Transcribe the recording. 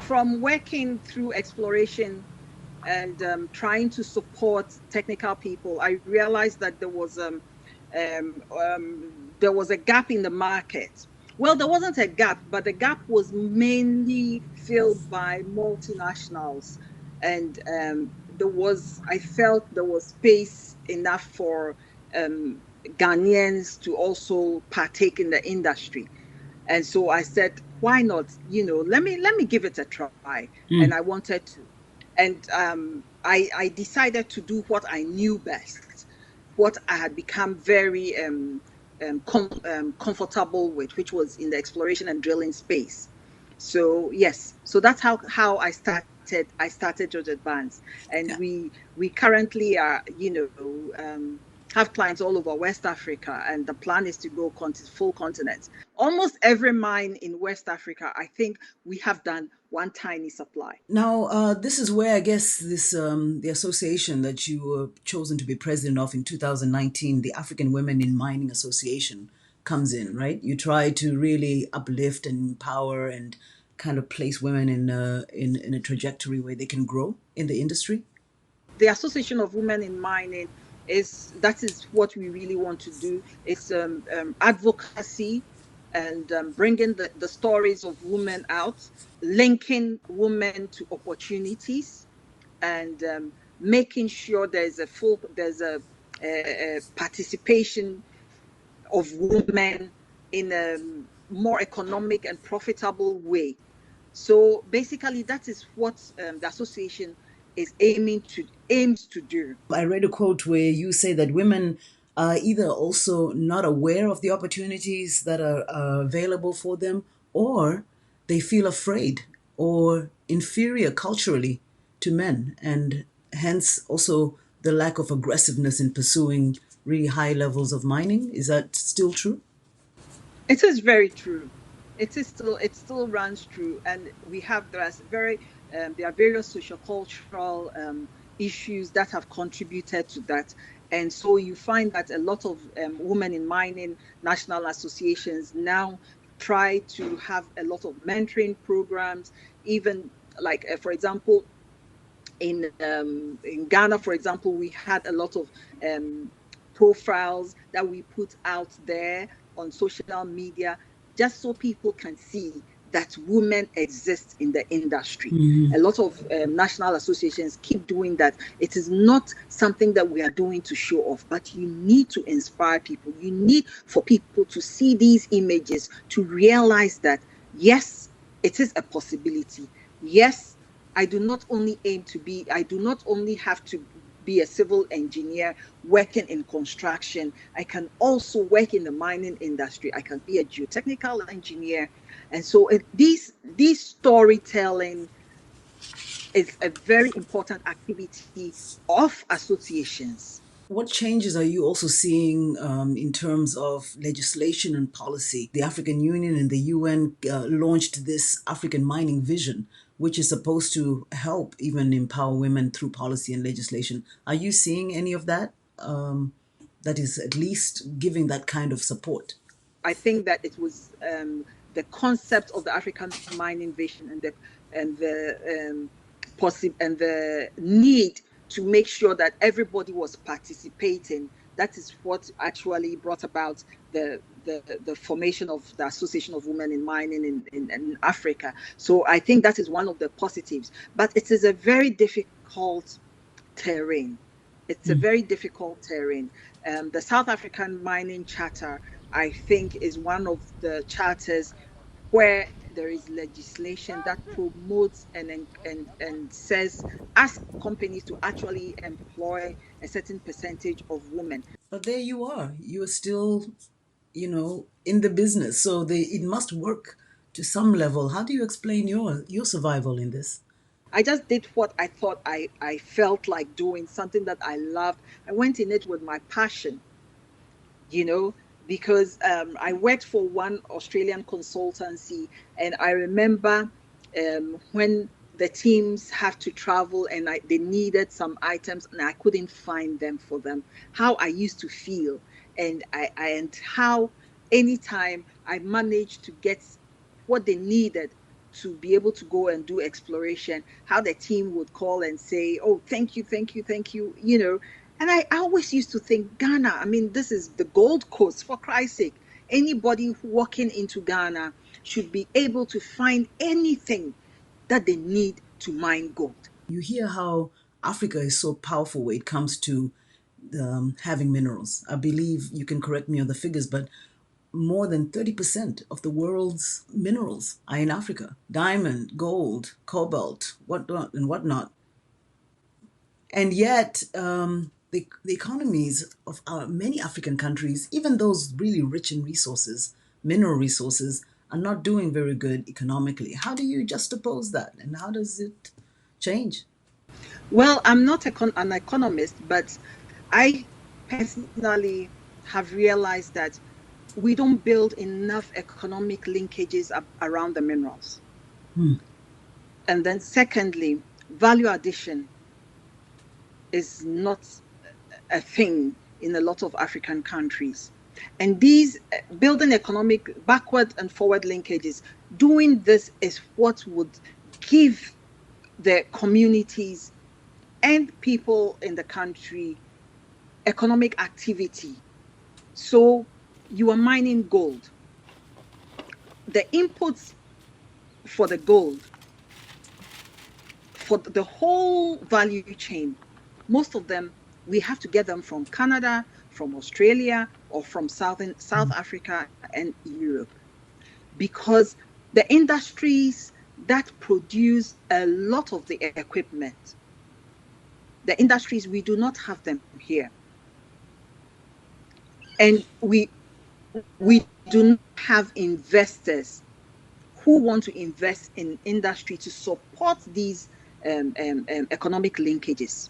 From working through exploration and trying to support technical people, I realized that there was a gap in the market. Well, there wasn't a gap, but the gap was mainly filled by multinationals, and I felt there was space enough for Ghanaians to also partake in the industry. And so I said, why not? Let me give it a try. And Mm. I wanted to. And I decided to do what I knew best, what I had become very comfortable with, which was in the exploration and drilling space. So yes, so that's how I started. I started George Advance, and Yeah. we currently are, have clients all over West Africa, and the plan is to go full continent. Almost every mine in West Africa, I think we have done one tiny supply. Now, this is where I guess this the association that you were chosen to be president of in 2019, the African Women in Mining Association, comes in, right? You try to really uplift and empower and kind of place women in a trajectory where they can grow in the industry. The Association of Women in Mining is what we really want to do. It's advocacy and bringing the stories of women out, linking women to opportunities, and making sure there's a participation of women in a more economic and profitable way. So basically, that is what the association aims to do. I read a quote where you say that women are either also not aware of the opportunities that are available for them, or they feel afraid or inferior culturally to men, and hence also the lack of aggressiveness in pursuing really high levels of mining. Is that still true? It is very true. It still runs true, and there are various sociocultural issues that have contributed to that. And so you find that a lot of women in mining national associations now try to have a lot of mentoring programs, even like, for example, in Ghana, for example, we had a lot of um, profiles that we put out there on social media, just so people can see that women exist in the industry. A lot of national associations keep doing that. It is not something that we are doing to show off, but you need to inspire people. You need for people to see these images, to realize that, yes, it is a possibility. Yes, I do not only have to be a civil engineer working in construction. I can also work in the mining industry. I can be a geotechnical engineer. And so these storytelling is a very important activity of associations. What changes are you also seeing in terms of legislation and policy? The African Union and the UN launched this African Mining Vision, which is supposed to help even empower women through policy and legislation. Are you seeing any of that? That is at least giving that kind of support. I think that it was the concept of the African mining vision and the need to make sure that everybody was participating. That is what actually brought about the formation of the Association of Women in Mining in Africa. So I think that is one of the positives. But it is a very difficult terrain. It's a very difficult terrain. The South African Mining Charter, I think, is one of the charters where there is legislation that promotes and says, ask companies to actually employ a certain percentage of women. But there you are. You're still, in the business. So it must work to some level. How do you explain your survival in this? I just did what I thought I felt like doing, something that I loved. I went in it with my passion, you know, because I worked for one Australian consultancy, and I remember when the teams have to travel and they needed some items and I couldn't find them for them, how I used to feel, and how anytime I managed to get what they needed to be able to go and do exploration, how the team would call and say, oh, thank you, thank you, thank you, you know. And I always used to think, Ghana, I mean, this is the Gold Coast, for Christ's sake. Anybody walking into Ghana should be able to find anything that they need to mine gold. You hear how Africa is so powerful when it comes to having minerals. I believe you can correct me on the figures, but more than 30% of the world's minerals are in Africa. Diamond, gold, cobalt, whatnot and whatnot. And yet, the economies of many African countries, even those really rich in resources, mineral resources, are not doing very good economically. How do you juxtapose that, and how does it change? Well, I'm not an economist, but I personally have realized that we don't build enough economic linkages around the minerals. Hmm. And then, secondly, value addition is not a thing in a lot of African countries. And these building economic backward and forward linkages, doing this is what would give the communities and people in the country economic activity. So you are mining gold. The inputs for the gold, for the whole value chain, most of them, we have to get them from Canada, from Australia, or from South Africa and Europe. Because the industries that produce a lot of the equipment, the industries, we do not have them here. And we do not have investors who want to invest in industry to support these economic linkages.